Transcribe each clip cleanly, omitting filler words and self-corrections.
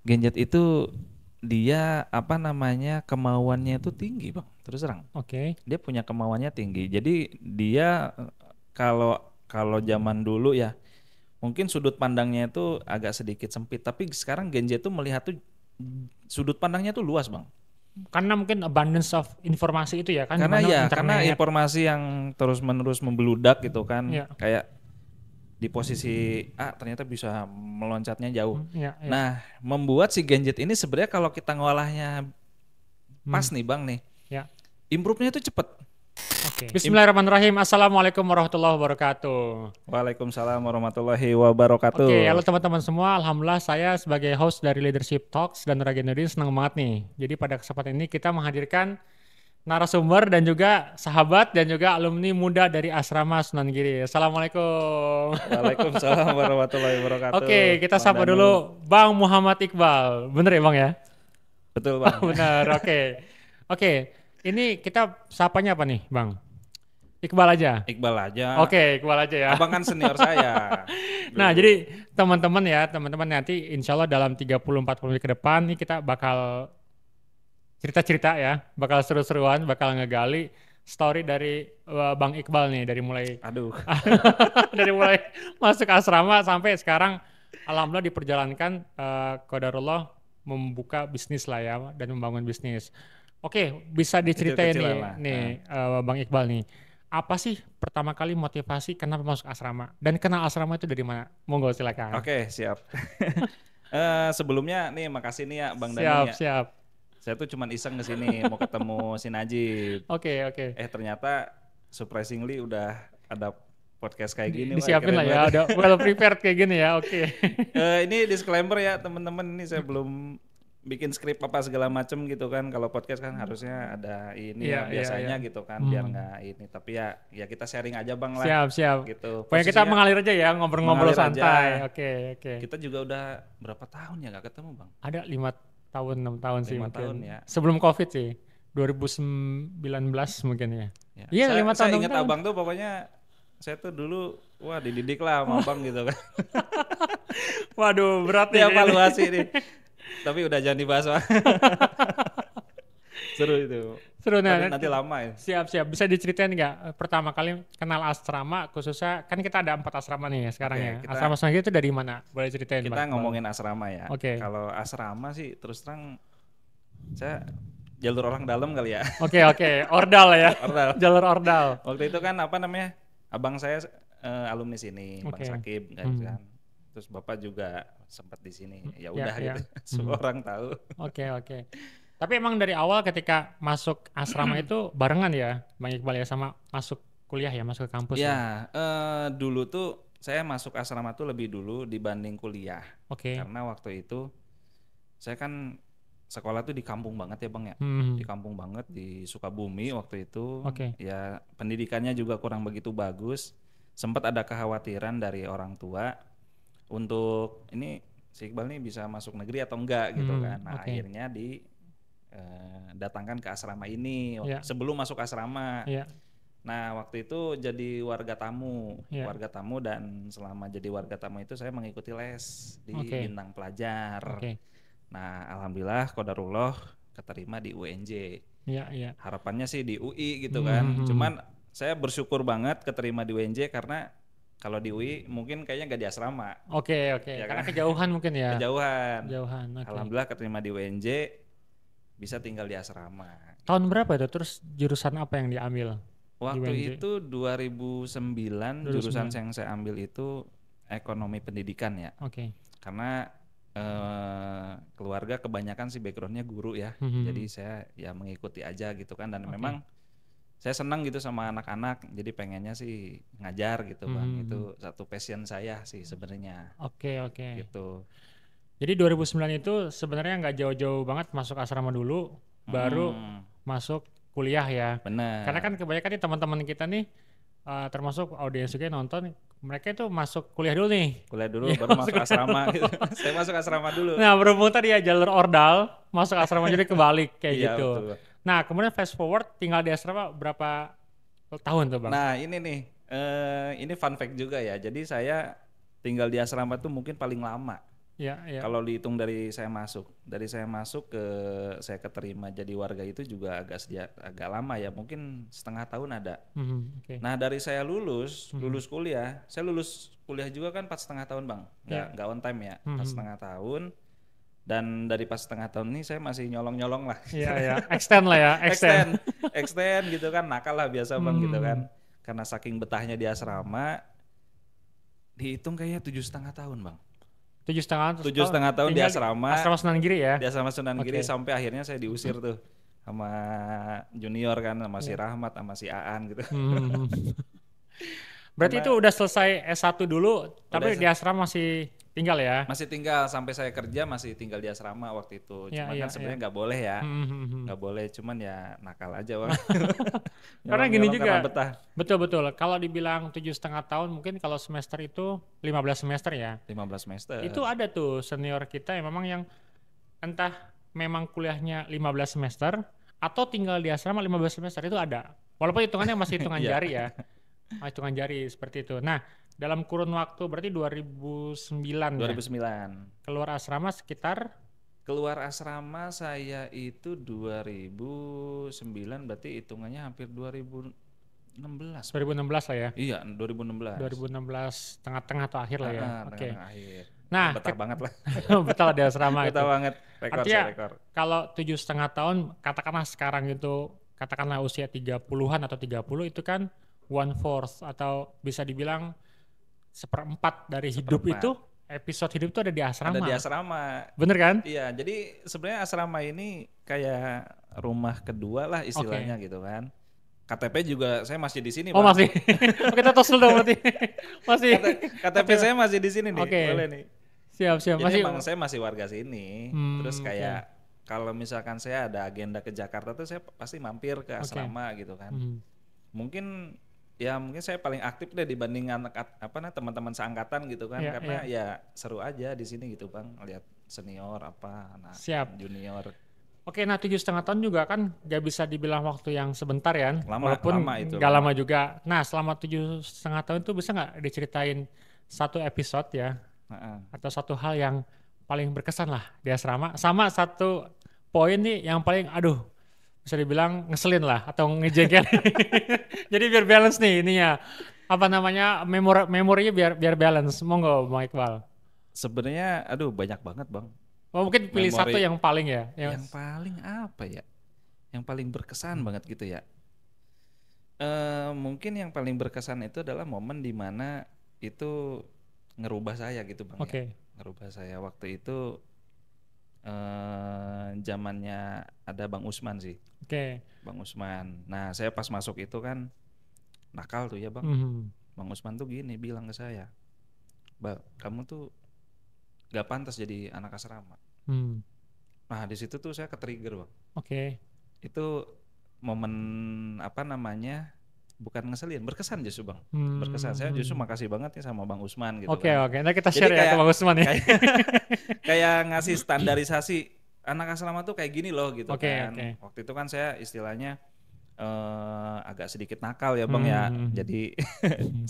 Genjet itu dia apa namanya kemauannya itu tinggi bang. Terus terang. Oke. Dia punya kemauannya tinggi. Jadi dia kalau kalau zaman dulu ya mungkin sudut pandangnya itu agak sedikit sempit. Tapi sekarang Genjet tuh melihat tuh sudut pandangnya tuh luas bang. Karena mungkin abundance of informasi itu ya kan, di Karena mana ya karena internet. informasi yang terus menerus membeludak gitu kan. Ya, Kayak di posisi A ternyata bisa meloncatnya jauh. ya, ya. Nah, membuat si Genjet ini sebenarnya kalau kita ngolahnya pas Hmm, nih Bang nih, ya. improve-nya itu cepet. Oke. Im- Bismillahirrahmanirrahim. Assalamualaikum warahmatullahi wabarakatuh. Waalaikumsalam warahmatullahi wabarakatuh. Oke, halo teman-teman semua. Alhamdulillah saya sebagai host dari Leadership Talks dan Raga Nudin senang banget nih. Jadi pada kesempatan ini kita menghadirkan narasumber dan juga sahabat dan juga alumni muda dari Asrama Sunan Giri. Assalamualaikum. Waalaikumsalam warahmatullahi wabarakatuh. Oke, kita Bang sapa Danu. dulu Bang Muhammad Iqbal. Bener ya Bang ya? Betul Oh, Bang. bener, oke. Oke, ini kita sapanya apa nih Bang? Iqbal aja? Iqbal aja. Oke, Iqbal aja ya. Abang kan senior saya. Nah, Dulu. jadi teman-teman nanti insya Allah dalam 30-40 menit ke depan nih kita bakal cerita-cerita ya, bakal seru-seruan, bakal ngegali story dari Bang Iqbal nih dari mulai Aduh. dari mulai masuk asrama sampai sekarang alhamdulillah diperjalankan qadarullah membuka bisnis lah ya dan membangun bisnis. Oke, bisa diceritain Kecil-kecilan nih lah. nih Nah. Bang Iqbal nih. Apa sih pertama kali motivasi kenapa masuk asrama? Dan kenal asrama itu dari mana? Monggo silakan. Oke, siap. Sebelumnya nih makasih nih ya Bang Danu Siap, nih ya. siap. Saya tuh cuman iseng ke sini mau ketemu si Najib. Oke, oke. Ternyata surprisingly udah ada podcast kayak gini, wah Disiapin keren lah ya, banget. udah well prepared kayak gini ya. Oke. Ini disclaimer ya teman-teman, ini saya belum bikin skrip apa segala macem gitu kan. Kalau podcast kan harusnya ada ini Iya, ya iya, iya. biasanya gitu kan, biar Hmm. nggak ini. Tapi ya ya kita sharing aja bang lah, Siap, siap. gitu. Pokoknya kita Posisinya mengalir aja ya, ngobrol-ngobrol mengalir aja. santai. Oke, oke. Kita juga udah berapa tahun ya nggak ketemu bang? Ada 5 tahun, 6 tahun sih 5 tahun mungkin. ya. Sebelum COVID sih. 2019 mungkin ya. Ya. Iya, Saya 5 tahun, saya 6 ingat tahun. abang tuh pokoknya saya tuh dulu wah dididik lah sama abang gitu kan. Waduh, berat Ini nih kayaknya. evaluasi nih. Tapi udah jangan dibahas Bang. Seru itu. Seru Nanti nah. nanti lama ya. Siap, siap. Bisa diceritain nggak pertama kali kenal asrama khususnya kan kita ada 4 asrama nih ya sekarang Oke, ya. kita Asrama Sunan Giri itu dari mana? Boleh ceritain Bang kita Iqbal? ngomongin asrama ya. Oke. Kalau asrama sih terus terang saya jalur orang dalam kali ya. Oke, oke. Ordal ya. Ordal. Jalur ordal. Waktu itu kan apa namanya? Abang saya alumni sini, Bang Oke. Sakib kan. Hmm. Terus Bapak juga sempat di sini. Ya Ya, udah ya. gitu. Hmm. Semua orang tahu. Oke, oke. Tapi emang dari awal ketika masuk asrama itu barengan ya, Bang Iqbal ya, sama masuk kuliah ya, masuk ke kampus ya. Ya, dulu tuh saya masuk asrama tuh lebih dulu dibanding kuliah. Oke. Karena waktu itu saya kan sekolah tuh di kampung banget ya Bang ya. Hmm. Di kampung banget di Sukabumi waktu itu. Oke. Ya pendidikannya juga kurang begitu bagus. Sempat ada kekhawatiran dari orang tua untuk ini si Iqbal nih bisa masuk negeri atau enggak gitu kan. Nah, Oke. akhirnya datangkan ke asrama ini Ya, sebelum masuk asrama. ya, Nah, waktu itu jadi ya. warga tamu dan selama jadi warga tamu itu saya mengikuti les di Oke. Bintang Pelajar. Oke. Nah, alhamdulillah qadarullah keterima di UNJ. Ya, ya. Harapannya sih di UI gitu kan. Cuman saya bersyukur banget keterima di UNJ karena kalau di UI mungkin kayaknya nggak di asrama, Oke, oke. ya Karena kan? kejauhan mungkin ya. Kejauhan. Kejauhan. Oke. Alhamdulillah keterima di UNJ bisa tinggal di asrama. Tahun berapa itu? Terus jurusan apa yang diambil di Waktu UNJ? itu 2009 jurusan 2009. yang saya ambil itu ekonomi pendidikan ya. Oke. Karena keluarga kebanyakan sih backgroundnya guru ya. Jadi saya ya mengikuti aja gitu kan dan Oke. memang saya senang gitu sama anak-anak. Jadi pengennya sih ngajar gitu Bang. Itu satu passion saya sih sebenarnya Oke, oke. gitu. Jadi 2009 itu sebenarnya nggak jauh-jauh banget masuk asrama dulu, baru masuk kuliah ya. Karena kan Bener. kebanyakan nih teman-teman kita nih, termasuk audiens juga yang nonton, mereka itu masuk kuliah dulu nih. Kuliah dulu Iya, baru masuk asrama gitu. Saya masuk asrama dulu. Nah, berhubung tadi ya jalur ordal, masuk asrama jadi kebalik kayak Iya gitu. betul. Nah, kemudian fast forward tinggal di asrama berapa tahun tuh Bang? Nah ini nih, ini fun fact juga ya. Jadi saya tinggal di asrama tuh mungkin paling lama. Ya, ya. Kalau dihitung dari saya masuk ke saya keterima jadi warga itu juga agak lama ya, mungkin setengah tahun ada. Oke. Nah dari saya lulus Mhm. lulus kuliah, saya lulus kuliah juga kan 4,5 tahun bang, Ya. nggak on time ya, empat Mhm. setengah tahun. Dan dari 4,5 tahun ini saya masih nyolong-nyolong lah, Iya, ya. Extend lah ya, extend. extend, extend gitu kan, nakal lah biasa bang gitu Mhm. kan. Karena saking betahnya di asrama, dihitung kayak 7,5 tahun bang. 7,5 tahun 7,5 tahun di tinggal di asrama, asrama Sunan Giri ya. di asrama Sunan Giri Oke. sampai akhirnya saya diusir tuh sama junior kan, sama si Ya. Rahmat, sama si Aan gitu. Mhm. Berarti itu Karena udah selesai S1 dulu, udah tapi di asrama masih tinggal ya? masih tinggal sampai saya kerja masih tinggal di asrama waktu itu. Ya, Cuman kan ya, ya. sebenarnya nggak boleh ya, Mhm. nggak boleh. Cuman ya nakal aja bang. Karena gini Nyolong-nyolong karena juga, betah. betul-betul. Kalau dibilang 7,5 tahun, mungkin kalau semester itu 15 semester ya. 15 semester. Itu ada tuh senior kita yang memang yang entah memang kuliahnya 15 semester atau tinggal di asrama 15 semester itu ada. Walaupun hitungannya masih hitungan Iya. jari ya. Hitungan jari seperti itu. Nah, dalam kurun waktu berarti 2009 ya. 2009. Keluar asrama sekitar Keluar asrama saya itu 2009, berarti hitungannya hampir 2016. 2016 lah ya. Iya, 2016. 2016 tengah-tengah atau akhir lah ya. Oke. Tengah-tengah akhir. Nah, Betah banget lah. betul di asrama itu. Betah banget. Rekor Artinya saya rekor. kalau 7,5 tahun, katakanlah sekarang itu, katakanlah usia 30-an atau 30 itu kan 1/4 atau bisa dibilang 1/4 dari hidup Seperempat. itu, episode hidup itu ada di asrama. Ada di asrama. Bener kan? Iya, jadi sebenarnya asrama ini kayak rumah kedua lah istilahnya Oke. gitu kan. KTP juga saya masih di sini, Oh Bang. masih? Oke, kita tos dulu dong berarti. Masih. KTP saya masih di sini nih, Oke. boleh nih. Siap, siap. Jadi Masih. emang saya masih warga sini. Terus Oke. kayak kalau misalkan saya ada agenda ke Jakarta tuh saya pasti mampir ke Oke. asrama gitu kan. Hmm. Mungkin saya paling aktif deh dibanding teman-teman seangkatan gitu kan, Iya, karena iya. ya seru aja di sini gitu Bang, lihat senior anak Siap. junior. Oke, nah 7,5 tahun juga kan gak bisa dibilang waktu yang sebentar ya, walaupun Lama itu, gak lama. lama juga. Nah selama 7,5 tahun itu bisa nggak diceritain satu episode ya, Heeh. atau satu hal yang paling berkesan lah di asrama, sama satu poin nih yang paling aduh bisa dibilang ngeselin lah atau ngejengkel. Jadi biar balance nih ininya, apa namanya, memorinya biar balance. Monggo Bang Iqbal. Sebenarnya banyak banget Bang. Oh, mungkin pilih satu Memori yang paling ya. yang paling apa ya? Yang paling berkesan banget gitu ya. Mungkin yang paling berkesan itu adalah momen dimana itu ngerubah saya gitu Bang ya. Oke. Ngerubah saya waktu itu zamannya ada Bang Usman sih. Oke. Bang Usman. Nah, saya pas masuk itu kan nakal tuh ya Bang. Mhm. Bang Usman tuh gini bilang ke saya, "Bang, kamu tuh gak pantas jadi anak asrama." Hmm. Nah, di situ tuh saya ke-trigger Bang. Oke. Itu momen bukan ngeselin, berkesan justru Bang. Hmm. Berkesan. Saya justru makasih banget nih sama Bang Usman gitu Oke, kan. oke. Nah kita Jadi share ya ke kayak Bang Usman ya. kayak ngasih standarisasi anak asrama tuh kayak gini loh gitu Oke, kan. oke. Waktu itu kan saya istilahnya agak sedikit nakal ya Bang ya. Hmm. Jadi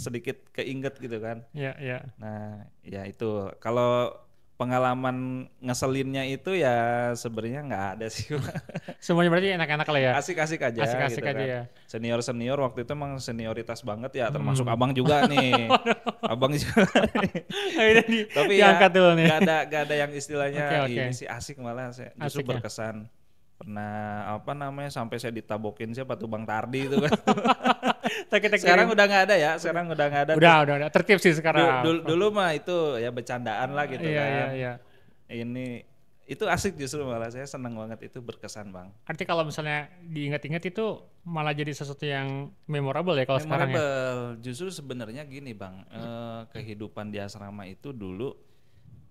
sedikit keinget gitu kan. Ya, ya. Nah, ya itu. Kalau pengalaman ngeselinnya itu ya sebenarnya nggak ada sih. Semuanya berarti enak-enak lah ya. Asik-asik aja Asik-asik gitu aja kan. ya. Senior-senior waktu itu emang senioritas banget ya, termasuk abang juga nih. Abang juga. Tapi ya diangkat dulu nih. gak ada yang istilahnya Oke. ini sih asik, malah saya justru Asik ya. berkesan. Pernah sampai saya ditabokin siapa tuh Bang Tardi itu kan. Sekarang udah nggak ada ya, sekarang udah nggak ada. Udah tertib sih sekarang. Dulu mah itu ya bercandaan lah gitu kan. Iya. Ini itu asik justru, malah saya senang banget, itu berkesan Bang. Arti kalau misalnya diingat-ingat itu malah jadi sesuatu yang memorable ya kalau sekarang ya. Justru sebenarnya gini Bang, kehidupan di asrama itu dulu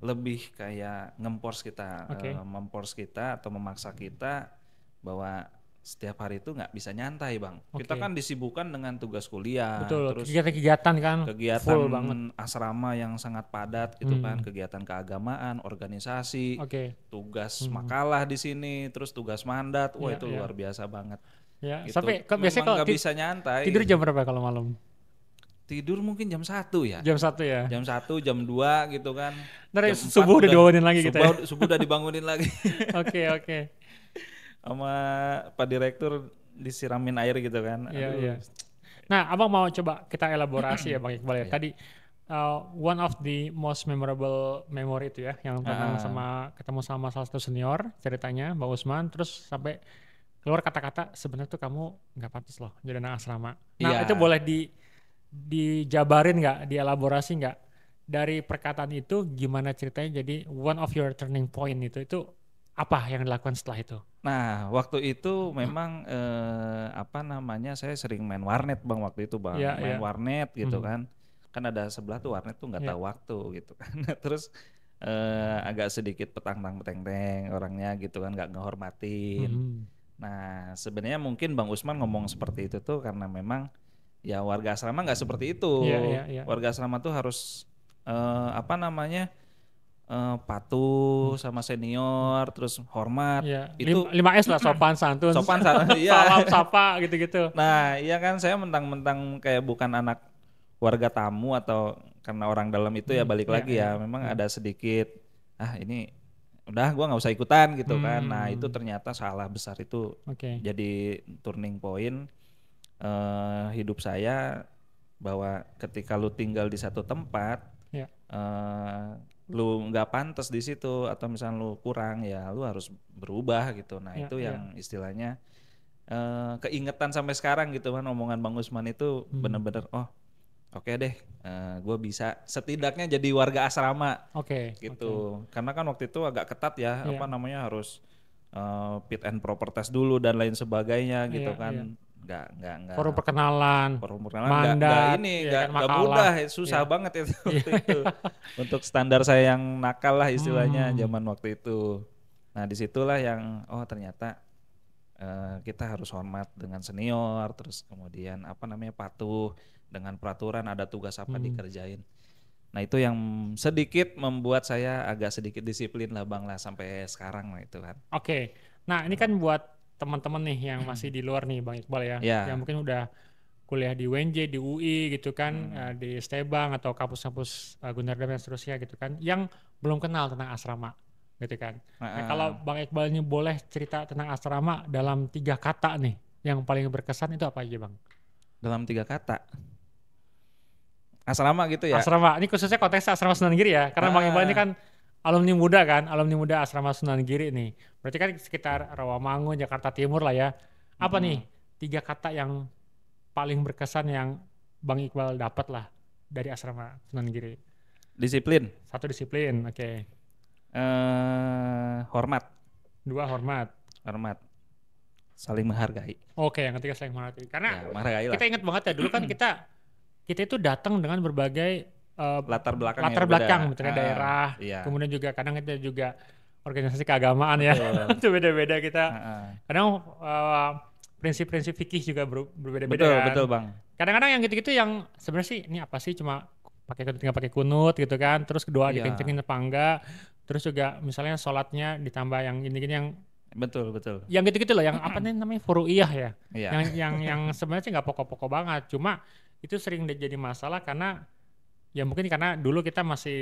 lebih kayak ngempors kita, Oke. mempors kita atau memaksa kita bahwa setiap hari itu nggak bisa nyantai Bang. Kita Oke. kan disibukkan dengan tugas kuliah, Betul, terus kegiatan-kegiatan kan kegiatan full banget. asrama yang sangat padat gitu kan, kegiatan keagamaan, organisasi, Oke. tugas makalah di sini, terus tugas mandat, wah Iya, itu iya. luar biasa banget. Ya, Gitu. sampai biasanya Memang kalau nggak bisa nyantai. tidur jam berapa kalau malam? tidur mungkin jam 1 ya. Jam 1 ya. Jam 1, jam 2 gitu kan. Dari Jam 4 subuh udah dibangunin lagi gitu ya. subuh udah dibangunin lagi Oke, oke. sama Pak Direktur disiramin air gitu kan. Iya, iya. Aduh. Nah, Abang mau coba kita elaborasi ya Bang Iqbal ya. Iya. Tadi one of the most memorable memory itu ya, yang tentang ketemu sama salah satu senior ceritanya Bang Usman, terus sampai keluar kata-kata sebenarnya tuh kamu nggak pantas loh jadi anak asrama. Nah, Iya. itu boleh dijabarin nggak, dielaborasi nggak dari perkataan itu gimana ceritanya jadi one of your turning point itu apa yang dilakukan setelah itu? Nah, waktu itu memang apa namanya, saya sering main warnet Bang waktu itu Bang, Iya, main iya. warnet gitu kan. Kan ada sebelah tuh warnet tuh nggak Iya. tahu waktu gitu kan. Terus agak sedikit petang-peteng orangnya gitu kan, nggak ngehormatin. Mhm. Nah, sebenarnya mungkin Bang Usman ngomong seperti itu tuh karena memang ya warga asrama nggak seperti itu. Iya, iya, iya. Warga asrama tuh harus apa namanya, patuh sama senior, terus hormat. Iya, Itu 5S lah, sopan santun, sopan iya. salam sapa gitu-gitu. Nah, iya kan saya mentang-mentang kayak bukan anak warga tamu atau karena orang dalam itu ya balik Iya, lagi iya, ya. Memang iya. ada sedikit ini udah gua nggak usah ikutan gitu kan. Nah, itu Hmm, ternyata salah besar itu oke. jadi turning point hidup saya bahwa ketika lu tinggal di satu tempat Ya, lu nggak pantas di situ atau misalnya lu kurang ya lu harus berubah gitu. Nah, ya, itu ya. yang istilahnya keingetan sampai sekarang gitu kan omongan Bang Usman itu bener-bener oke deh gue bisa setidaknya jadi warga asrama Oke, gitu karena kan waktu itu agak ketat ya Iya. apa namanya harus fit and proper test dulu dan lain sebagainya gitu Iya, iya. kan nggak Forum perkenalan, forum perkenalan mandat, ya kan, nggak makalah. mudah susah Iya. banget itu Iya. waktu itu untuk standar saya yang nakal lah istilahnya Hmm, zaman waktu itu. Nah disitulah yang ternyata kita harus hormat dengan senior, terus kemudian apa namanya patuh dengan peraturan, ada tugas apa dikerjain. Nah itu yang sedikit membuat saya agak sedikit disiplin lah Bang lah sampai sekarang lah itu kan. Oke. Nah, ini kan buat teman-teman nih yang masih di luar nih Bang Iqbal ya, Ya. yang mungkin udah kuliah di UNJ, di UI gitu kan, di Stebang atau kampus-kampus Gunadharma dan seterusnya gitu kan, yang belum kenal tentang asrama gitu kan. Nah, kalau Bang Iqbal ini boleh cerita tentang asrama dalam 3 kata nih, yang paling berkesan itu apa aja Bang? Dalam 3 kata. Asrama gitu ya. Asrama, ini khususnya konteks asrama Sunan Giri ya, karena Bang Iqbal ini kan alumni muda kan, alumni muda asrama Sunan Giri nih. Berarti kan sekitar Rawamangun, Jakarta Timur lah ya. Apa nih 3 kata yang paling berkesan yang Bang Iqbal dapat lah dari asrama Sunan Giri? Disiplin. 1 disiplin, oke. Hormat. 2 hormat. Hormat. Saling menghargai. Oke, yang ketiga saling menghargai. Karena Ya, menghargai lah. kita ingat banget ya dulu kan kita itu datang dengan berbagai Latar belakang latar yang belakang, beda. misalnya daerah, Iya. kemudian juga kadang kita juga organisasi keagamaan ya, itu beda-beda kita. Kadang prinsip-prinsip fikih juga berbeda-beda Betul, kan. betul Bang. Kadang-kadang yang gitu-gitu yang sebenarnya sih ini apa sih cuma tinggal pakai kunut gitu kan, terus kedua Iya. dikencengin apa enggak, terus juga misalnya sholatnya ditambah yang gini-gini yang Betul, betul. yang gitu-gitu loh, yang apa nih namanya furu'iyah ya, Iya. yang sebenarnya sih nggak pokok-pokok banget, cuma itu sering jadi masalah karena ya mungkin karena dulu kita masih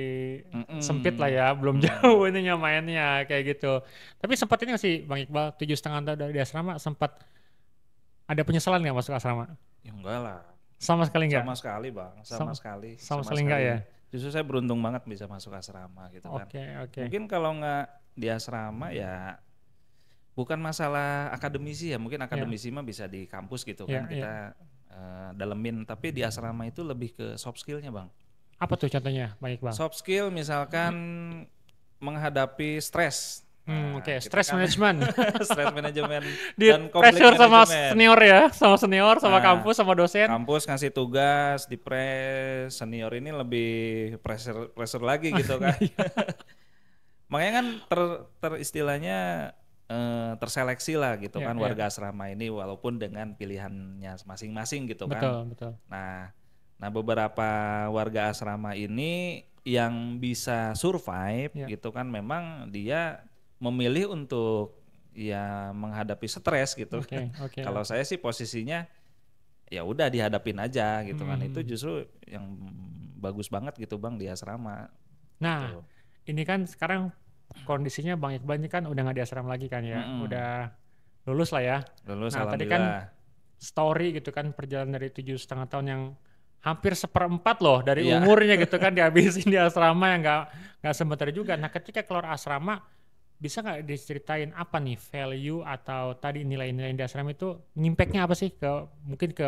sempit lah ya, belum jauh ininya mainnya kayak gitu. Tapi sempat ini sih Bang Iqbal 7,5 tahun dari asrama sempat ada penyesalan nggak masuk asrama? Ya enggak lah. Sama sekali nggak? Sama sekali Bang, sama sekali. Sama sekali enggak ya? Justru saya beruntung banget bisa masuk asrama gitu kan. Oke. Mungkin kalau nggak di asrama ya bukan masalah akademisi ya, mungkin akademisi mah bisa di kampus gitu kan kita dalemin, tapi di asrama itu lebih ke soft skillnya Bang. Apa tuh contohnya Bang Iqbal? Soft skill misalkan menghadapi stres. Oke, stress management. Stress management Di dan konflik pressure sama management. senior ya, sama Nah, kampus, sama dosen. Kampus ngasih tugas, di press, senior ini lebih pressure lagi gitu kan. Makanya kan istilahnya terseleksi lah gitu kan warga asrama ini walaupun dengan pilihannya masing-masing gitu kan. Betul. Nah beberapa warga asrama ini yang bisa survive gitu kan memang dia memilih untuk ya menghadapi stres gitu. Oke. Kalau saya sih posisinya ya udah dihadapin aja gitu kan. Itu Hmm. justru yang bagus banget gitu Bang di asrama Nah, gitu. ini kan sekarang kondisinya Bang Iqbal ini kan udah nggak di asrama lagi kan ya, Mm-mm. udah lulus lah ya. Lulus Nah, tadi kan alhamdulillah. story gitu kan perjalanan dari 7,5 tahun yang hampir seperempat loh dari Iya. umurnya gitu kan dihabisin di asrama yang nggak sebentar juga. Nah, ketika keluar asrama bisa nggak diceritain apa nih value atau tadi nilai-nilai di asrama itu ngimpactnya apa sih ke mungkin ke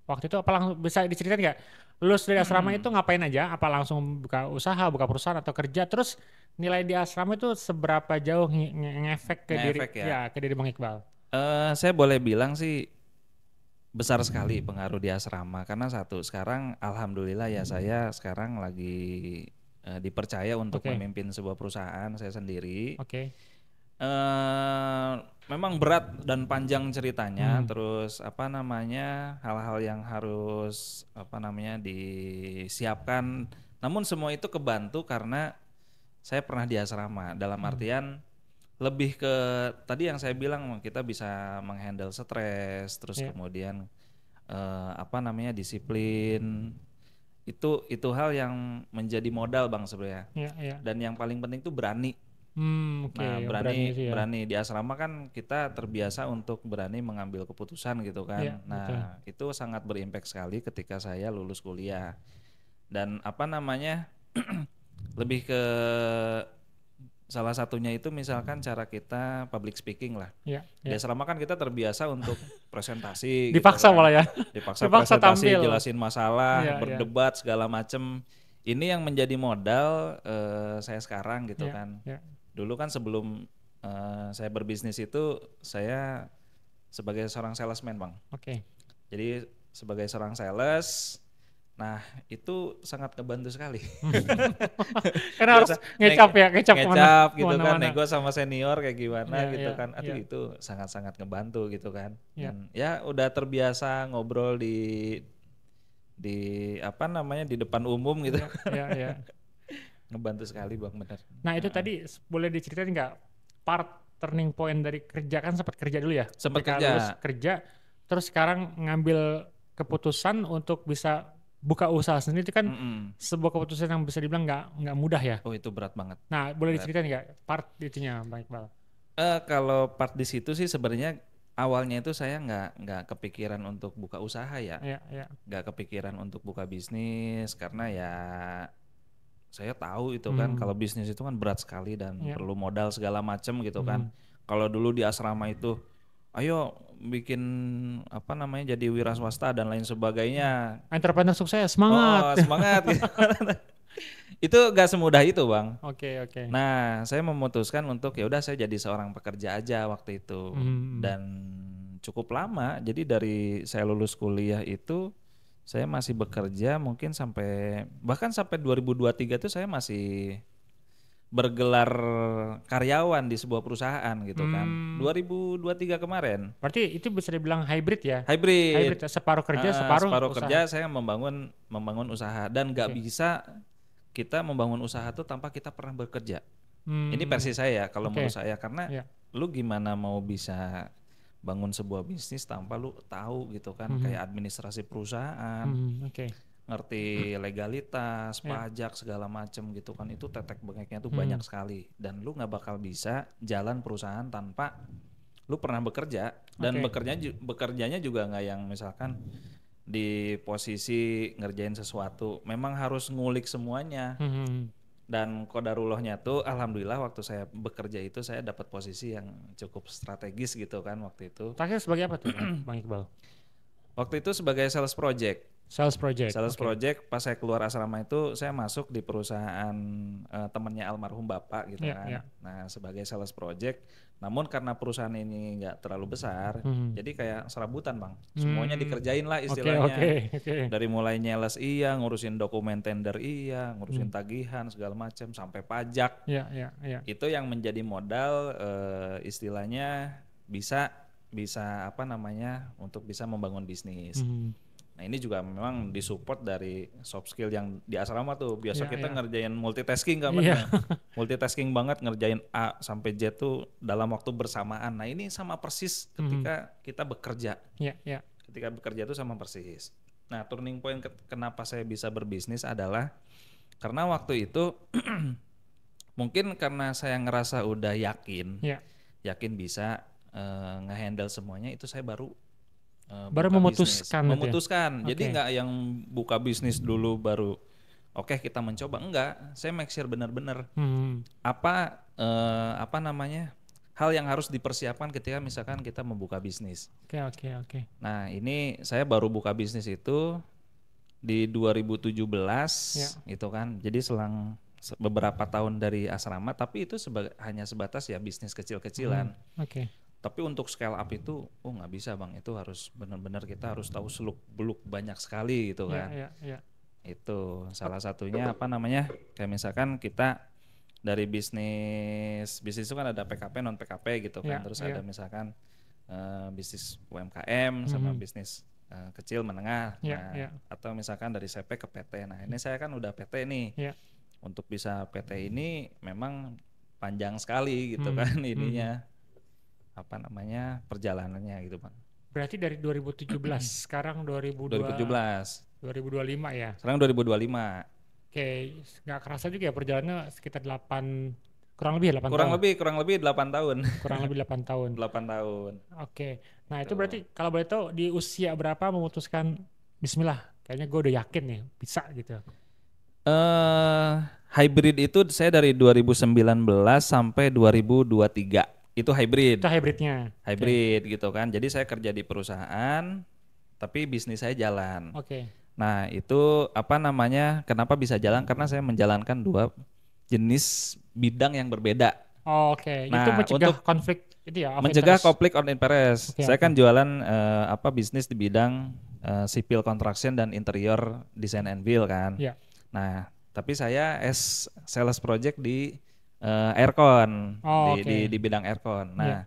waktu itu apa langsung bisa diceritain nggak lulus dari asrama itu ngapain aja apa langsung buka usaha buka perusahaan atau kerja terus nilai di asrama itu seberapa jauh ngefek ke diri Ngefek ya. ya ke diri Bang Iqbal. Saya boleh bilang sih besar sekali pengaruh di asrama karena satu sekarang alhamdulillah ya saya sekarang lagi dipercaya untuk Oke, memimpin sebuah perusahaan saya sendiri. oke. eh Memang berat dan panjang ceritanya, Hmm, terus apa namanya hal-hal yang harus apa namanya disiapkan. Namun semua itu kebantu karena saya pernah di asrama. Dalam hmm, artian lebih ke tadi yang saya bilang kita bisa menghandle stres, terus ya, kemudian apa namanya disiplin. Itu hal yang menjadi modal Bang sebenarnya. ya, ya. Dan yang paling penting tuh berani. Oke, Nah, berani berani sih ya. berani di asrama kan kita terbiasa untuk berani mengambil keputusan gitu Ya, kan. betul. Nah, itu sangat berimpact sekali ketika saya lulus kuliah. Dan apa namanya? Lebih ke salah satunya itu misalkan cara kita public speaking lah. Ya, Di ya. asrama kan kita terbiasa untuk presentasi gitu Dipaksa kan. malah ya. Dipaksa Dipaksa presentasi, tampil. jelasin masalah, Iya, iya. berdebat segala macem. Ini yang menjadi modal saya sekarang gitu Iya, kan. iya. Dulu kan sebelum saya berbisnis itu saya sebagai seorang salesman Bang. Oke. Jadi sebagai seorang sales, nah itu sangat ngebantu sekali. Karena harus Biasa ngecap ya, ngecap ngecap gitu kan, kemana-mana. nego sama senior kayak gimana Iya, gitu iya, kan. Aduh iya, itu sangat-sangat ngebantu gitu kan. iya, Dan ya udah terbiasa ngobrol di apa namanya di depan umum gitu. iya, iya, iya. Ngebantu sekali Bang bener. Nah itu Heeh. tadi boleh diceritain nggak part turning point dari kerja kan sempat kerja dulu ya? Sempet Ketika kerja. lulus kerja, terus sekarang ngambil keputusan untuk bisa buka usaha sendiri itu kan Mm-mm. sebuah keputusan yang bisa dibilang nggak mudah ya. Oh itu berat banget. Nah boleh Berat. diceritain nggak part itunya Bang Iqbal? Kalau part di situ sih sebenarnya awalnya itu saya nggak kepikiran untuk buka usaha ya, Iya, iya. nggak kepikiran untuk buka bisnis karena ya saya tahu itu kan Hmm, kalau bisnis itu kan berat sekali dan iya. perlu modal segala macam gitu kan. Hmm. Kalau dulu di asrama itu, ayo bikin apa namanya jadi wira swasta dan lain sebagainya. Entrepreneur sukses, Oh semangat. semangat gitu. Itu gak semudah itu Bang. Oke, oke. Nah, saya memutuskan untuk ya udah saya jadi seorang pekerja aja waktu itu Hmm, dan cukup lama. Jadi dari saya lulus kuliah itu saya masih bekerja mungkin sampai bahkan sampai 2023 itu saya masih bergelar karyawan di sebuah perusahaan gitu kan. hmm. 2023 kemarin Berarti itu bisa dibilang hybrid ya? Hybrid hybrid. ya, separuh kerja, separuh Separuh usaha. kerja saya membangun usaha dan nggak Oke. bisa kita membangun usaha tuh tanpa kita pernah bekerja. Ini Hmm, versi saya ya, kalau oke. menurut saya karena Ya. lu gimana mau bisa bangun sebuah bisnis tanpa lu tahu gitu kan Mhm, kayak administrasi perusahaan, oke. ngerti legalitas, Ya. pajak segala macem gitu kan itu tetek bengeknya tuh Hmm, banyak sekali dan lu nggak bakal bisa jalan perusahaan tanpa lu pernah bekerja dan oke. bekerjanya juga nggak yang misalkan di posisi ngerjain sesuatu, memang harus ngulik semuanya. Mhm. Dan kodarullahnya tuh alhamdulillah waktu saya bekerja itu saya dapat posisi yang cukup strategis gitu kan waktu itu. Terakhir sebagai apa tuh, Bang Iqbal? Waktu itu sebagai sales project. Sales project. Sales Oke. project pas saya keluar asrama itu saya masuk di perusahaan temannya almarhum bapak gitu Ya, kan. ya. Nah sebagai sales project, namun karena perusahaan ini nggak terlalu besar, Mhm. jadi kayak serabutan Bang. Semuanya Hmm, dikerjain lah oke, oke, istilahnya. oke. Dari mulai nyales iya, ngurusin dokumen tender iya, Hmm. ngurusin tagihan segala macam sampai pajak. Ya, ya, ya. Itu yang menjadi modal istilahnya bisa bisa apa namanya untuk bisa membangun bisnis. Mhm. Nah ini juga memang disupport dari soft skill yang di asrama tuh. Biasa Ya, kita ya. ngerjain multitasking kan Iya. ya. Multitasking banget ngerjain A sampai Z tuh dalam waktu bersamaan. Nah ini sama persis Mhm. ketika kita bekerja. Ya, ya. ketika bekerja itu sama persis. Nah, turning point kenapa saya bisa berbisnis adalah karena waktu itu mungkin karena saya ngerasa udah Ya. yakin bisa ngehandle semuanya, itu saya baru Baru buka bisnis, memutuskan itu ya. memutuskan. Jadi Oke. nggak yang buka bisnis dulu baru oke kita mencoba, enggak. Saya make sure benar-benar Hmm. apa namanya hal yang harus dipersiapkan ketika misalkan kita membuka bisnis. Oke, oke, oke. Nah, ini saya baru buka bisnis itu di 2017 Ya. gitu kan. Jadi selang beberapa tahun dari asrama, tapi itu hanya sebatas ya bisnis kecil-kecilan. Oke. Tapi untuk scale up itu nggak bisa Bang, itu harus benar-benar kita harus tahu seluk beluk banyak sekali gitu Ya, kan. ya, ya. Itu salah satunya apa namanya, kayak misalkan kita dari bisnis itu kan ada PKP non PKP gitu kan, Ya, terus ya. ada misalkan bisnis UMKM sama bisnis kecil menengah, Ya, nah ya. atau misalkan dari CP ke PT. Nah ini saya kan udah PT nih, Ya. untuk bisa PT ini memang panjang sekali gitu kan ininya apa namanya perjalanannya gitu Bang. Berarti dari 2017, sekarang 2017, 2025 ya. sekarang 2025. Oke, nggak kerasa juga ya perjalanannya sekitar 8, kurang lebih ya 8 Kurang tahun. lebih 8 tahun. Kurang lebih 8 tahun. 8 tahun. Oke. Nah, itu Tuh. berarti kalau boleh tahu di usia berapa memutuskan bismillah, kayaknya gue udah yakin nih bisa gitu. Hybrid itu saya dari 2019 sampai 2023. Itu hybrid. Itu hybridnya. Hybrid gitu kan. Jadi saya kerja di perusahaan tapi bisnis saya jalan. Oke. Nah, itu apa namanya? Kenapa bisa jalan? Karena saya menjalankan dua jenis bidang yang berbeda. Oke. Itu Nah, mencegah untuk konflik itu ya, of mencegah interest. konflik of interest. Oke, Saya oke. kan jualan bisnis di bidang civil construction dan interior design and build kan. Ya. Nah, tapi saya sales project di aircon, Oh, di oke. bidang aircon. Ya. Nah,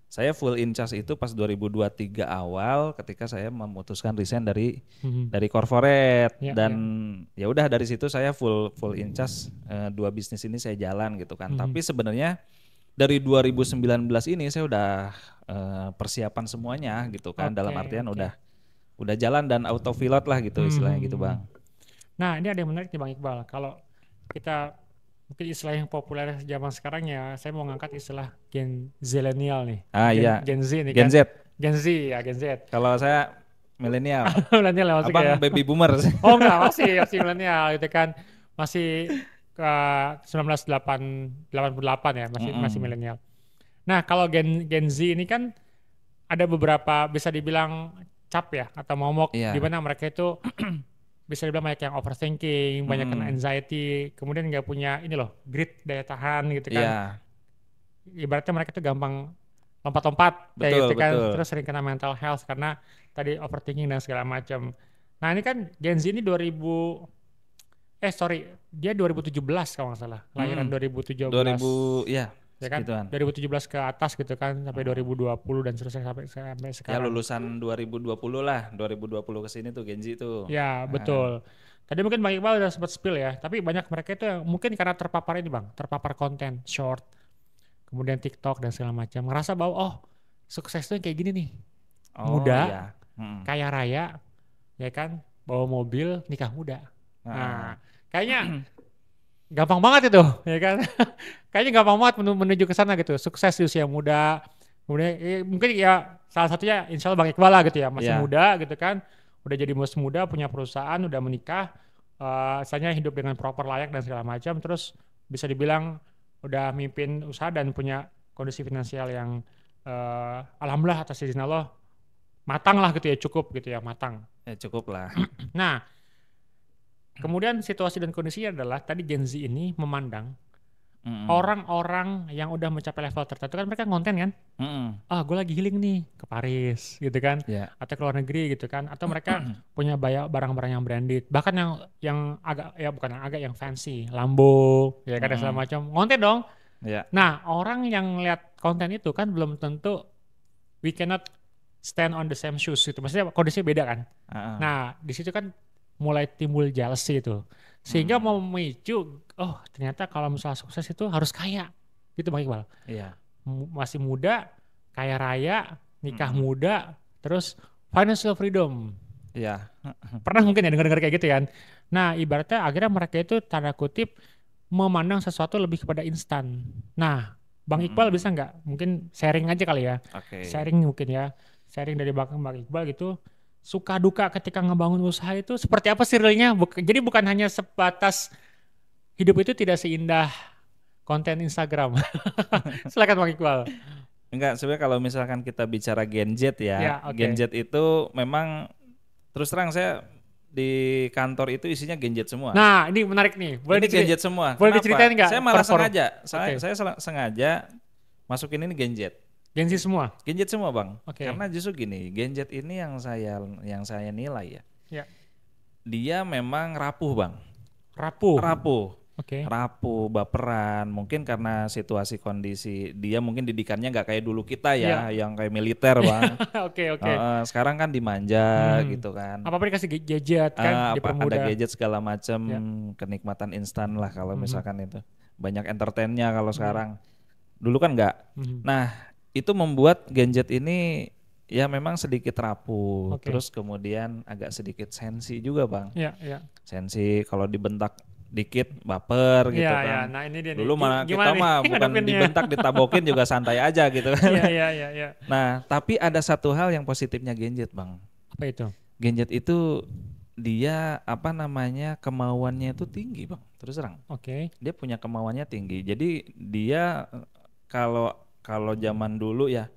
saya full in charge itu pas 2023 awal ketika saya memutuskan resign dari Mhm. corporate, Ya, dan ya. ya udah dari situ saya full in charge dua bisnis ini saya jalan gitu kan. Tapi sebenarnya dari 2019 ini saya udah persiapan semuanya gitu kan, dalam Oke, artian oke. udah jalan dan autopilot lah gitu istilahnya gitu Bang. Nah, ini ada yang menarik nih Bang Iqbal. Kalau kita mungkin istilah yang populer zaman sekarang ya, saya mau ngangkat istilah Gen Zillennial nih. Iya. Gen Z nih Gen kan. Z. Gen Z ya, Gen Z. Kalau saya milenial. Milenial ya masuk Abang ya. baby boomer. Oh enggak, masih milenial gitu kan. Masih ke 1988 ya, masih milenial. Nah, kalau Gen Z ini kan ada beberapa bisa dibilang cap ya atau momok di Iya. mana mereka itu bisa dibilang banyak yang overthinking, banyak yang anxiety, kemudian nggak punya ini loh, grit, daya tahan gitu kan. Iya. Ibaratnya mereka tuh gampang lompat-lompat kayak Betul, gitu kan, betul. terus sering kena mental health karena tadi overthinking dan segala macam. Nah ini kan Gen Z ini dia 2017 kalau nggak salah, lahiran 2017. 2000 ya, Ya kan, segituan. 2017 ke atas gitu kan, sampai 2020 dan seterusnya sampai Ya sekarang. lulusan 2020 lah, 2020 ke sini tuh Gen Z tuh. Ya, betul. Tadi mungkin Bang Iqbal udah sempat spill ya, tapi banyak mereka itu yang mungkin karena terpapar ini Bang, terpapar konten short, kemudian TikTok dan segala macam, ngerasa bahwa oh sukses tuh kayak gini nih, Oh muda, iya. kaya raya, ya kan, bawa mobil, nikah muda. Nah, kayaknya gampang banget itu, ya kan? Kayaknya gampang banget menuju ke sana gitu, sukses di usia muda. Kemudian mungkin ya salah satunya insya Allah Bang Iqbal lah gitu ya, masih Iya. muda gitu kan, udah jadi bos muda, punya perusahaan, udah menikah, misalnya hidup dengan proper layak dan segala macam, terus bisa dibilang udah mimpin usaha dan punya kondisi finansial yang alhamdulillah atas izin Allah matang lah gitu ya, cukup gitu ya, matang. Ya cukup lah. Nah, kemudian situasi dan kondisinya adalah tadi Gen Z ini memandang orang-orang yang udah mencapai level tertentu kan mereka konten kan, gue lagi healing nih ke Paris gitu kan, Ya. atau ke luar negeri gitu kan, atau mereka punya barang-barang yang branded, bahkan yang agak ya bukan yang agak yang fancy, Lambo ya kan dan segala macam, konten dong. Ya. Nah orang yang lihat konten itu kan belum tentu, we cannot stand on the same shoes gitu, maksudnya kondisinya beda kan. Nah di situ kan mulai timbul jealousy itu, sehingga mau memicu, oh ternyata kalau misalnya sukses itu harus kaya gitu Bang Iqbal. Iya. Masih muda, kaya raya, nikah muda, terus Financial freedom. Ya. Pernah mungkin ya dengar-dengar kayak gitu kan. Nah, ibaratnya akhirnya mereka itu tanda kutip memandang sesuatu lebih kepada instan. Nah, Bang Iqbal bisa Mm-mm. nggak? Mungkin sharing aja kali ya. Oke. Sharing mungkin ya. Sharing dari Bang Iqbal gitu. Suka duka ketika ngebangun usaha itu seperti apa sih realnya? Jadi bukan hanya sebatas hidup itu tidak seindah konten Instagram. Silakan Bang Iqbal. Enggak, sebenarnya kalau misalkan kita bicara Gen Z ya, Ya, Gen oke. Z itu memang terus terang saya di kantor itu isinya Gen Z semua. Nah, ini menarik nih. Ini Gen Z semua. Boleh diceritain Kenapa? nggak Saya malah perform? sengaja, Oke. sengaja masukin ini Gen Z. Gen Z semua. Gen Z semua, Bang. Oke. Karena justru gini, Gen Z ini yang saya nilai ya. Ya. Dia memang rapuh, Bang. Rapuh. Rapuh. Oke. Rapuh, baperan, mungkin karena situasi kondisi dia mungkin didikannya nggak kayak dulu kita Iya. ya, yang kayak militer, Bang. Oke, oke. Sekarang kan dimanja Hmm. gitu kan. Apa-apa dikasih gadget kan, Apa ada dipermudah. gadget segala macam, Ya. kenikmatan instan lah kalau Mhm. misalkan itu. Banyak entertainnya kalau Mhm. sekarang. Dulu kan nggak. Mhm. Nah, itu membuat Gen Z ini ya memang sedikit rapuh, Oke. terus kemudian agak sedikit sensi juga, Bang. Ya, ya. Sensi kalau dibentak dikit baper Iya, gitu ya. kan. Nah, ini dia nih. Dulu mana Gimana kita nih mah bukan ngadepinnya? dibentak ditabokin juga santai aja gitu kan. Iya, iya, iya, iya. Nah, tapi ada satu hal yang positifnya Gen Z, Bang. Apa itu? Gen Z itu dia apa namanya kemauannya itu tinggi, Bang. Terus terang. Oke. Dia punya kemauannya tinggi. Jadi dia kalau kalau zaman dulu ya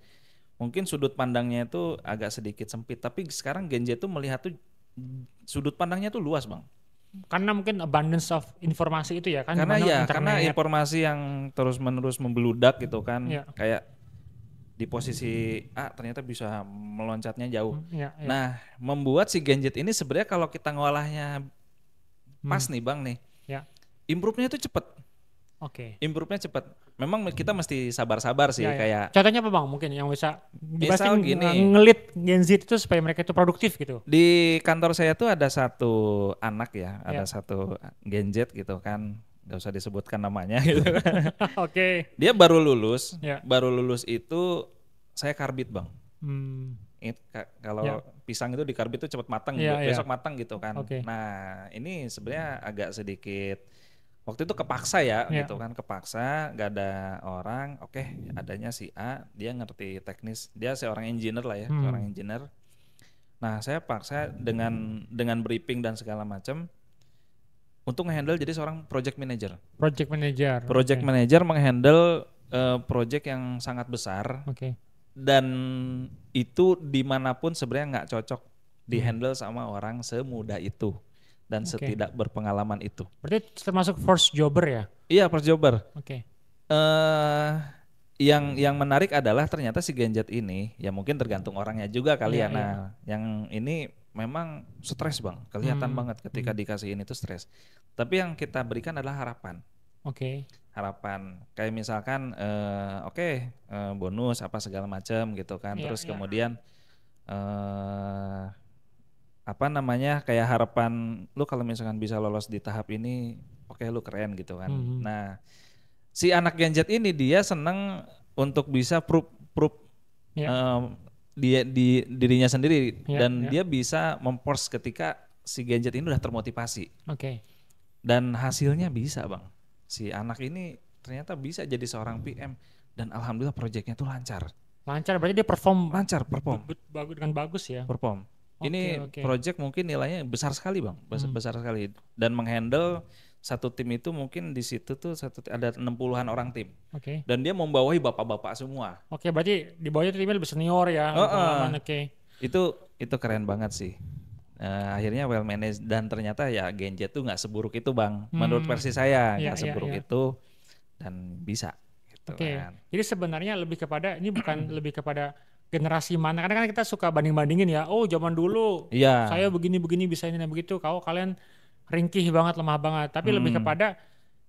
mungkin sudut pandangnya itu agak sedikit sempit, tapi sekarang Gen Z tuh melihat tuh sudut pandangnya tuh luas, Bang. Karena mungkin abundance of informasi itu ya kan, di Karena mana ya, karena internet. informasi yang terus-menerus membludak gitu kan, Ya. kayak di posisi A ternyata bisa meloncatnya jauh. Ya, ya. Nah, membuat si Gen Z ini sebenarnya kalau kita ngolahnya Hmm. pas nih, Bang nih, Ya. improve-nya itu cepet. Oke. Improve-nya cepet. Memang kita mesti sabar-sabar sih, Ya, ya. kayak Contohnya apa Bang? Mungkin yang bisa misal dibahaskan gini, ngelit Gen Z itu supaya mereka itu produktif gitu. di kantor saya tuh ada satu anak ya, ada Ya. satu Gen Z gitu kan, nggak usah disebutkan namanya gitu. Oke. Dia Ya. baru lulus itu saya karbit, Bang. Hmm. Kalau Ya. pisang itu dikarbit itu cepat matang, Ya, ya. besok matang gitu kan. Oke. Nah, ini sebenarnya agak sedikit waktu itu kepaksa ya Ya. gitu kan, kepaksa gak ada orang, oke adanya si A, dia ngerti teknis, dia seorang engineer lah ya, seorang Hmm. engineer. Nah, saya paksa dengan briefing dan segala macam untuk ngehandle jadi seorang project manager. Project manager. Project Oke. manager menghandle project yang sangat besar Oke. dan itu dimanapun sebenarnya nggak cocok Hmm. dihandle sama orang semudah itu dan Oke. setidak berpengalaman itu. Berarti termasuk first jobber ya? Iya, first jobber. Oke. eh yang menarik adalah ternyata si Gen Z ini ya mungkin tergantung orangnya juga kali Iya, ya. iya. Nah, yang ini memang stres, Bang. Kelihatan Hmm. banget ketika Hmm. dikasih ini tuh stres. Tapi yang kita berikan adalah harapan. Oke. Harapan kayak misalkan oke, bonus apa segala macam gitu kan. Iya, Terus iya. kemudian eh apa namanya kayak harapan lu kalau misalkan bisa lolos di tahap ini, oke lu keren gitu kan. Hmm. Nah, si anak Gen Z ini dia seneng untuk bisa proof proof Ya. em, dia di dirinya sendiri Ya, dan ya. dia bisa memforce ketika si Gen Z ini udah termotivasi Oke. dan hasilnya bisa, Bang. Si anak ini ternyata bisa jadi seorang PM dan alhamdulillah proyeknya tuh lancar. Lancar berarti dia perform Lancar perform, bagus dengan bagus ya. perform. Oke, Ini oke. project mungkin nilainya besar sekali, Bang. Besar sekali dan menghandle satu tim itu mungkin di situ tuh ada 60-an orang tim. Oke. Dan dia membawahi bapak-bapak semua. Oke, berarti di bawahnya timnya lebih senior ya, lebih pengalaman. Oke. Itu keren banget sih. Akhirnya well managed dan ternyata ya Gen Z tuh nggak seburuk itu, Bang. Menurut versi saya Iya, nggak iya, seburuk iya. itu dan bisa gitu Oke. kan. Jadi sebenarnya lebih kepada ini bukan lebih kepada generasi mana. Karena kan kita suka banding-bandingin ya. Oh, zaman dulu Iya. saya begini-begini bisa ini dan begitu. Kalian ringkih banget, lemah banget. Tapi lebih kepada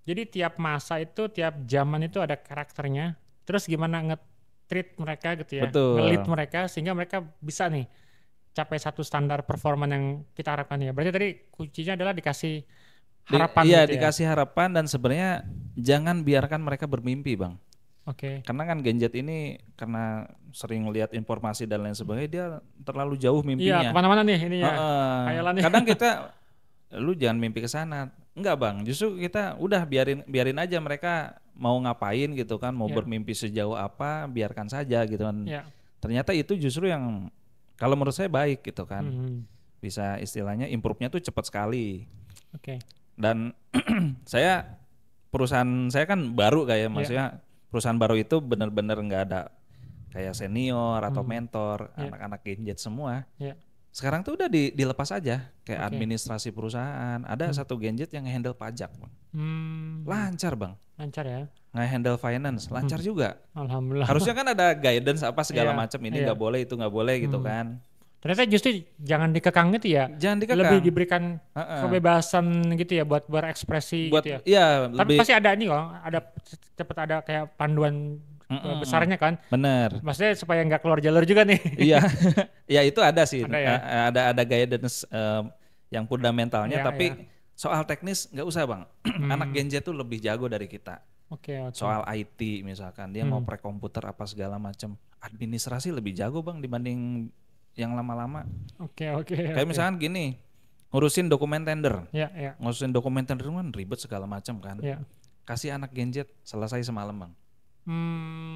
jadi tiap masa itu, tiap zaman itu ada karakternya. Terus gimana nge-treat mereka gitu ya. Betul. Nge-lead mereka sehingga mereka bisa nih capai satu standar performa yang kita harapkan ya. Berarti tadi kuncinya adalah dikasih harapan Iya, gitu ya. dikasih harapan dan sebenarnya jangan biarkan mereka bermimpi, Bang. Oke. Karena kan Genjet ini karena sering lihat informasi dan lain sebagainya, dia terlalu jauh Iya, mimpinya. kemana-mana nih ininya. Heeh. Khayalannya. Kadang kita, lu jangan mimpi ke sana. Enggak bang, justru kita udah biarin aja mereka mau ngapain gitu kan, mau Ya, bermimpi sejauh apa, biarkan saja gitu kan. ya. Ternyata itu justru yang kalau menurut saya baik gitu kan. Mhm. Bisa istilahnya improve-nya tuh cepat sekali. Oke. Dan saya perusahaan saya kan baru kayak Ya, maksudnya perusahaan baru itu benar-benar nggak ada kayak senior atau hmm, mentor, ya, anak-anak Genjet semua. ya. Sekarang tuh udah dilepas aja kayak Oke. administrasi perusahaan. Ada Hmm. satu Genjet yang handle pajak, bang. Hmm, Lancar bang. lancar ya. Nge-handle finance, lancar juga. Alhamdulillah. Harusnya kan ada guidance apa segala Iya, macam, ini iya. nggak boleh, itu nggak boleh gitu Hmm. kan. Ternyata justru jangan dikekang gitu ya. Jangan Lebih dikekang. diberikan Heeh. kebebasan gitu ya buat berekspresi Buat gitu ya. iya Tapi lebih pasti ada ini kok, ada cepet ada kayak panduan besarnya kan. bener. Maksudnya supaya nggak keluar jalur juga nih. Iya, ya itu ada sih, Ada ya. ada guidance yang fundamentalnya, Iya, tapi iya. soal teknis nggak usah bang. Anak Genjet tuh lebih jago dari kita. Oke, oke. Soal IT misalkan, dia mau prek komputer apa segala macam, administrasi lebih jago bang dibanding yang lama-lama. Oke, oke. Kayak misalkan gini, ngurusin dokumen tender, Ya, ya, ngurusin dokumen tender kan ribet segala macam kan. ya. Kasih anak Genjet selesai semalam bang.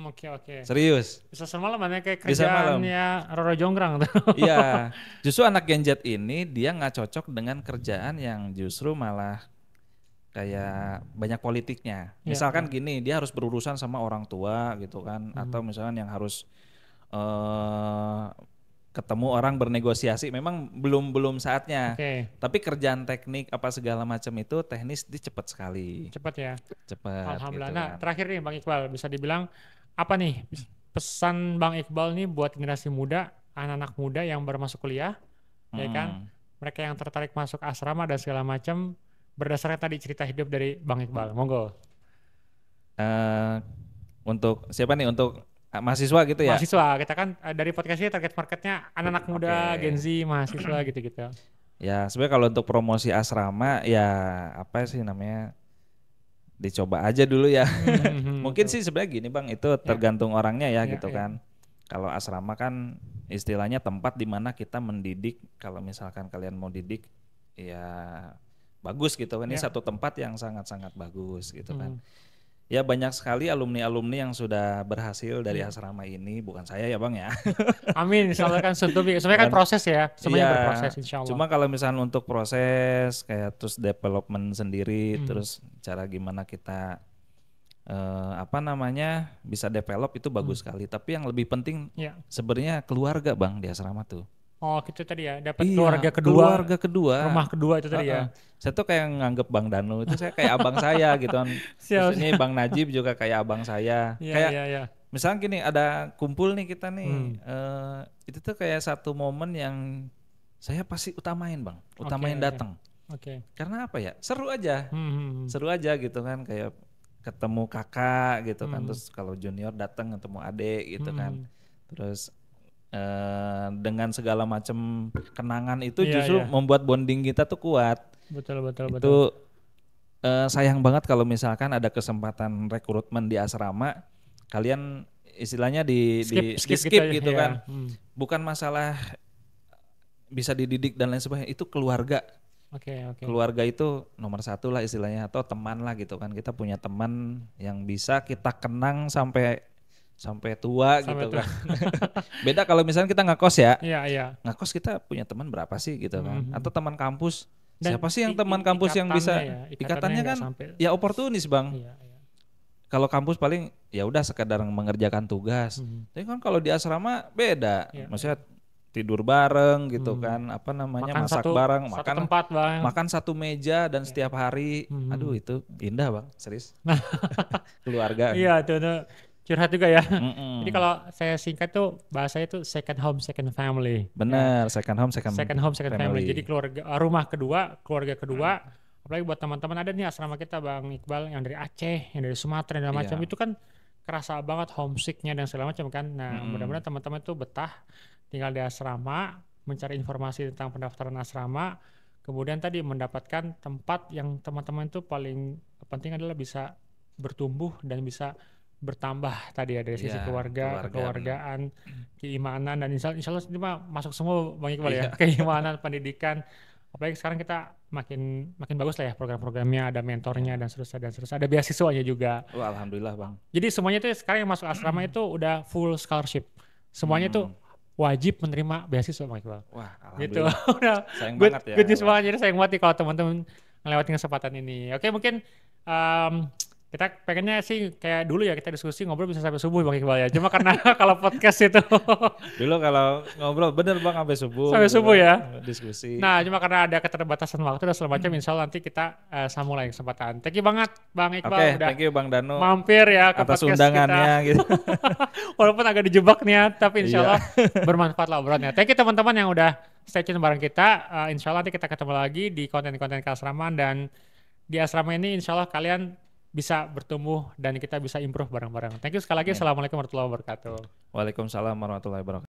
Oke, oke. Serius. Bisa semalam mana kayak Bisa malam. kerjaannya Roro Jonggrang tuh. Iya, justru anak Genjet ini dia nggak cocok dengan kerjaan yang justru malah kayak banyak politiknya. Iya, Misalkan iya. gini, dia harus berurusan sama orang tua gitu kan, atau misalkan yang harus eh ketemu orang bernegosiasi. Memang belum saatnya. Oke, Tapi kerjaan teknik apa segala macam itu teknis dia cepat sekali, cepat ya. cepat Alhamdulillah. gitu Nah, kan. terakhir nih Bang Iqbal, bisa dibilang apa nih pesan Bang Iqbal nih buat generasi muda, anak-anak muda yang baru masuk kuliah, ya kan? Mereka yang tertarik masuk asrama dan segala macam berdasarkan tadi cerita hidup dari Bang Iqbal. Monggo. Eh, untuk siapa nih? Untuk mahasiswa gitu ya? Mahasiswa, kita kan dari podcast ini target marketnya anak-anak muda, Oke. Gen Z, mahasiswa gitu-gitu. Ya sebenarnya kalau untuk promosi asrama ya apa sih namanya, dicoba aja dulu ya. Mungkin Betul. sih sebenarnya gini bang, itu tergantung orangnya ya Ya, gitu ya. kan. Kalau asrama kan istilahnya tempat di mana kita mendidik. Kalau misalkan kalian mau didik ya bagus gitu kan. Ini Ya. satu tempat yang sangat-sangat bagus gitu kan. Hmm. Ya banyak sekali alumni-alumni yang sudah berhasil dari asrama ini. Bukan saya ya bang ya. Amin, insyaallah kan sebenarnya kan proses ya, semuanya Iya, berproses insyaallah. cuma kalau misalnya untuk proses kayak terus development sendiri, terus cara gimana kita apa namanya bisa develop itu bagus sekali. Tapi yang lebih penting Ya. sebenarnya keluarga bang di asrama tuh. Oh, gitu tadi ya, dapat Iya, keluarga kedua, keluarga kedua. rumah kedua itu tadi ya. Saya tuh kayak nganggep Bang Danu itu saya kayak abang saya gitu kan. Siap. Terus ini Bang Najib juga kayak abang saya. Iya, Kayak iya, iya. misalnya gini, ada kumpul nih kita nih, itu tuh kayak satu momen yang saya pasti utamain bang, utamain Oke, datang. Oke. Karena apa ya, seru aja, Hmm. seru aja gitu kan, kayak ketemu kakak gitu kan, terus kalau junior datang ketemu adik gitu kan, terus dengan segala macam kenangan itu Iya, justru iya. membuat bonding kita tuh kuat. Betul, betul, betul. Itu sayang banget kalau misalkan ada kesempatan rekrutmen di asrama, kalian istilahnya di skip gitu ya. kan. Bukan masalah bisa dididik dan lain sebagainya, itu keluarga. Oke, oke. Keluarga itu nomor satu lah istilahnya, atau teman lah gitu kan. Kita punya teman yang bisa kita kenang sampai tua gitu kan. Beda kalau misalnya kita ngekos ya. Iya, iya. Ngekos kita punya teman berapa sih gitu kan. Atau teman kampus. Dan Siapa sih yang teman kampus yang bisa ikatannya kan nggak sampai. ya oportunis bang. Iya, iya. Kalau kampus paling ya udah sekedar mengerjakan tugas. Tapi kan kalau di asrama beda. Maksudnya tidur bareng gitu kan, apa namanya, masak bareng, satu tempat bang. makan satu meja dan setiap hari. Aduh itu indah bang, serius. Keluarga. Iya tuh curhat juga ya. Mm-mm. Jadi kalau saya singkat tuh bahasanya tuh second home, second family. Bener, second home, second Family. Jadi rumah kedua, keluarga kedua. Apalagi buat teman-teman ada nih asrama kita Bang Iqbal yang dari Aceh, yang dari Sumatera dan macam itu kan kerasa banget homesicknya dan segala macam kan. Nah mudah-mudahan teman-teman tuh betah tinggal di asrama, mencari informasi tentang pendaftaran asrama, kemudian tadi mendapatkan tempat yang teman-teman itu paling penting adalah bisa bertumbuh dan bisa bertambah tadi ya dari sisi Iya, keluarga, keluarga benar. kekeluargaan, keimanan dan insya Allah ini mah masuk semua Bang Iqbal ya. Iya, Keimanan, pendidikan. Apalagi sekarang kita makin makin bagus lah ya program-programnya, ada mentornya iya. dan seterusnya dan seterusnya. Ada beasiswanya juga. Oh, alhamdulillah Bang. Jadi semuanya itu sekarang yang masuk asrama itu udah full scholarship. Semuanya itu Hmm. wajib menerima beasiswa Bang Iqbal. Wah, Gitu. alhamdullah. Udah Sayang good banget ya good news Bang. banget. Jadi sayang banget nih kalau teman-teman ngelewatin kesempatan ini. Oke, mungkin em, kita pengennya sih kayak dulu ya kita diskusi ngobrol bisa sampai subuh Bang Iqbal ya. Cuma karena kalau podcast itu Dulu kalau ngobrol bener Bang sampai subuh sampai gitu subuh kan, ya. diskusi. Nah, cuma karena ada keterbatasan waktu dan segala macam, insya Allah nanti kita sambung lagi kesempatan. Thank you banget Bang Iqbal Oke, udah thank you Bang Dano mampir ya ke atas podcast kita. undangannya gitu. Walaupun agak dijebak nih ya, tapi insya Iya. Allah bermanfaat lah obrolannya. Thank you teman-teman yang udah stay tune bareng kita. Insya Allah nanti kita ketemu lagi di konten-konten keasraman dan di asrama ini insya Allah kalian bisa bertumbuh dan kita bisa improve bareng-bareng. Thank you sekali lagi. Amin. Assalamualaikum warahmatullahi wabarakatuh. Waalaikumsalam warahmatullahi wabarakatuh.